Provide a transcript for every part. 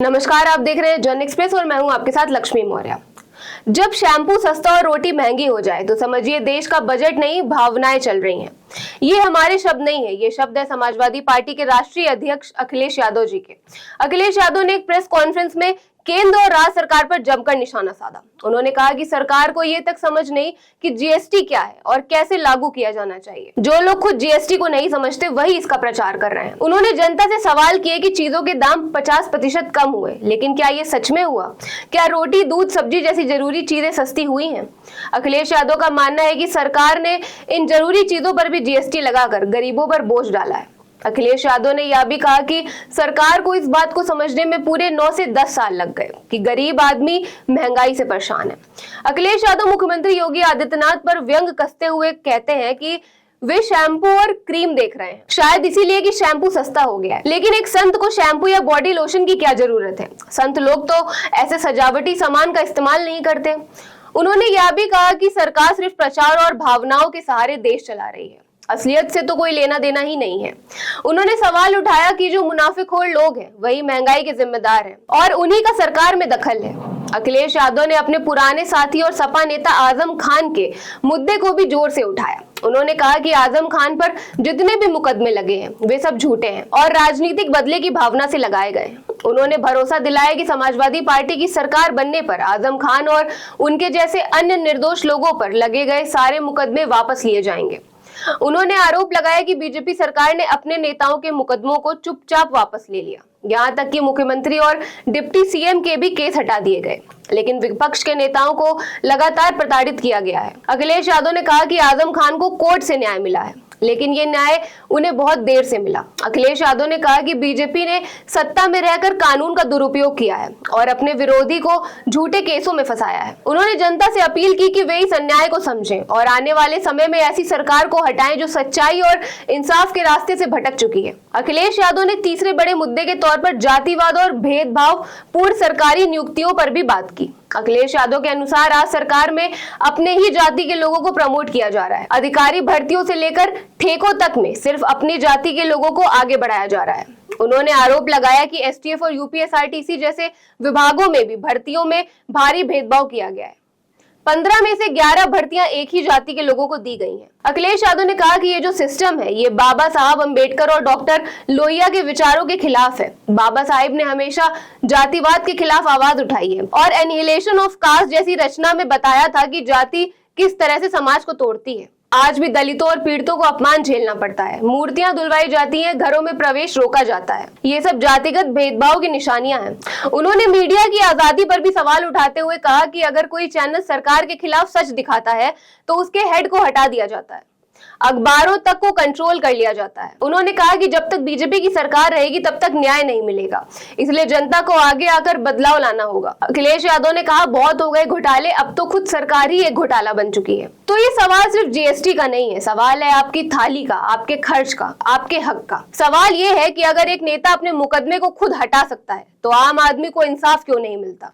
नमस्कार, आप देख रहे हैं जन एक्सप्रेस और मैं हूं आपके साथ लक्ष्मी मौर्य। जब शैम्पू सस्ता और रोटी महंगी हो जाए तो समझिए देश का बजट नहीं, भावनाएं चल रही हैं। ये हमारे शब्द नहीं है, ये शब्द है समाजवादी पार्टी के राष्ट्रीय अध्यक्ष अखिलेश यादव जी के। अखिलेश यादव ने एक प्रेस कॉन्फ्रेंस में केंद्र और राज्य सरकार पर जमकर निशाना साधा। उन्होंने कहा कि सरकार को ये तक समझ नहीं कि जीएसटी क्या है और कैसे लागू किया जाना चाहिए। जो लोग खुद जीएसटी को नहीं समझते वही इसका प्रचार कर रहे हैं। उन्होंने जनता से सवाल किए कि चीजों के दाम 50% कम हुए, लेकिन क्या ये सच में हुआ? क्या रोटी, दूध, सब्जी जैसी जरूरी चीजें सस्ती हुई हैं? अखिलेश यादव का मानना है कि सरकार ने इन जरूरी चीजों पर भी जीएसटी लगाकर गरीबों पर बोझ डाला है। अखिलेश यादव ने यह भी कहा कि सरकार को इस बात को समझने में पूरे 9 से 10 साल लग गए कि गरीब आदमी महंगाई से परेशान है। अखिलेश यादव मुख्यमंत्री योगी आदित्यनाथ पर व्यंग कसते हुए कहते हैं कि वे शैम्पू और क्रीम देख रहे हैं, शायद इसीलिए कि शैम्पू सस्ता हो गया है। लेकिन एक संत को शैम्पू या बॉडी लोशन की क्या जरूरत है? संत लोग तो ऐसे सजावटी सामान का इस्तेमाल नहीं करते। उन्होंने यह भी कहा कि सरकार सिर्फ प्रचार और भावनाओं के सहारे देश चला रही है, असलियत से तो कोई लेना देना ही नहीं है। उन्होंने सवाल उठाया कि जो मुनाफिखोर लोग हैं वही महंगाई के जिम्मेदार हैं और उन्हीं का सरकार में दखल है। अखिलेश यादव ने अपने पुराने साथी और सपा नेता आजम खान के मुद्दे को भी जोर से उठाया। उन्होंने कहा कि आजम खान पर जितने भी मुकदमे लगे हैं वे सब झूठे हैं और राजनीतिक बदले की भावना से लगाए गए। उन्होंने भरोसा दिलाया कि समाजवादी पार्टी की सरकार बनने पर आजम खान और उनके जैसे अन्य निर्दोष लोगों पर लगे गए सारे मुकदमे वापस लिए जाएंगे। उन्होंने आरोप लगाया कि बीजेपी सरकार ने अपने नेताओं के मुकदमों को चुपचाप वापस ले लिया, यहां तक कि मुख्यमंत्री और डिप्टी सीएम के भी केस हटा दिए गए, लेकिन विपक्ष के नेताओं को लगातार प्रताड़ित किया गया है। अखिलेश यादव ने कहा कि आजम खान को कोर्ट से न्याय मिला है, लेकिन ये न्याय उन्हें बहुत देर से मिला। अखिलेश यादव ने कहा कि बीजेपी ने सत्ता में रहकर कानून का दुरुपयोग किया है और अपने विरोधी को झूठे केसों में फंसाया है। उन्होंने जनता से अपील की कि वे इस अन्याय को समझें और आने वाले समय में ऐसी सरकार को हटाएं जो सच्चाई और इंसाफ के रास्ते से भटक चुकी है। अखिलेश यादव ने तीसरे बड़े मुद्दे के तौर पर जातिवाद और भेदभाव पूर्ण सरकारी नियुक्तियों पर भी बात की। अखिलेश यादव के अनुसार आज सरकार में अपने ही जाति के लोगों को प्रमोट किया जा रहा है। अधिकारी भर्तियों से लेकर ठेकों तक में सिर्फ अपनी जाति के लोगों को आगे बढ़ाया जा रहा है। उन्होंने आरोप लगाया कि एसटीएफ और यूपीएसआरटीसी जैसे विभागों में भी भर्तियों में भारी भेदभाव किया गया है। 15 में से 11 भर्तियां एक ही जाति के लोगों को दी गई हैं। अखिलेश यादव ने कहा कि ये जो सिस्टम है ये बाबा साहब अंबेडकर और डॉक्टर लोहिया के विचारों के खिलाफ है। बाबा साहब ने हमेशा जातिवाद के खिलाफ आवाज उठाई है और एनिहिलेशन ऑफ कास्ट जैसी रचना में बताया था कि जाति किस तरह से समाज को तोड़ती है। आज भी दलितों और पीड़ितों को अपमान झेलना पड़ता है, मूर्तियां धुलवाई जाती हैं, घरों में प्रवेश रोका जाता है। ये सब जातिगत भेदभाव की निशानियां हैं। उन्होंने मीडिया की आजादी पर भी सवाल उठाते हुए कहा कि अगर कोई चैनल सरकार के खिलाफ सच दिखाता है तो उसके हेड को हटा दिया जाता है, अखबारों तक को कंट्रोल कर लिया जाता है। उन्होंने कहा कि जब तक बीजेपी की सरकार रहेगी तब तक न्याय नहीं मिलेगा, इसलिए जनता को आगे आकर बदलाव लाना होगा। अखिलेश यादव ने कहा बहुत हो गए घोटाले, अब तो खुद सरकार ही एक घोटाला बन चुकी है। तो ये सवाल सिर्फ जीएसटी का नहीं है, सवाल है आपकी थाली का, आपके खर्च का, आपके हक का। सवाल ये है कि अगर एक नेता अपने मुकदमे को खुद हटा सकता है तो आम आदमी को इंसाफ क्यों नहीं मिलता?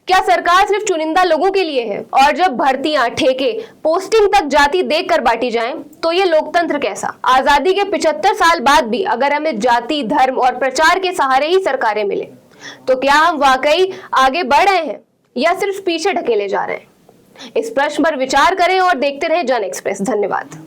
क्या सरकार सिर्फ चुनिंदा लोगों के लिए है? और जब भर्तियां, ठेके, पोस्टिंग तक जाति देखकर बांटी जाएं, तो ये लोकतंत्र कैसा? आजादी के 75 साल बाद भी अगर हमें जाति, धर्म और प्रचार के सहारे ही सरकारें मिले तो क्या हम वाकई आगे बढ़ रहे हैं या सिर्फ पीछे ढकेले जा रहे हैं? इस प्रश्न पर विचार करें और देखते रहें जन एक्सप्रेस। धन्यवाद।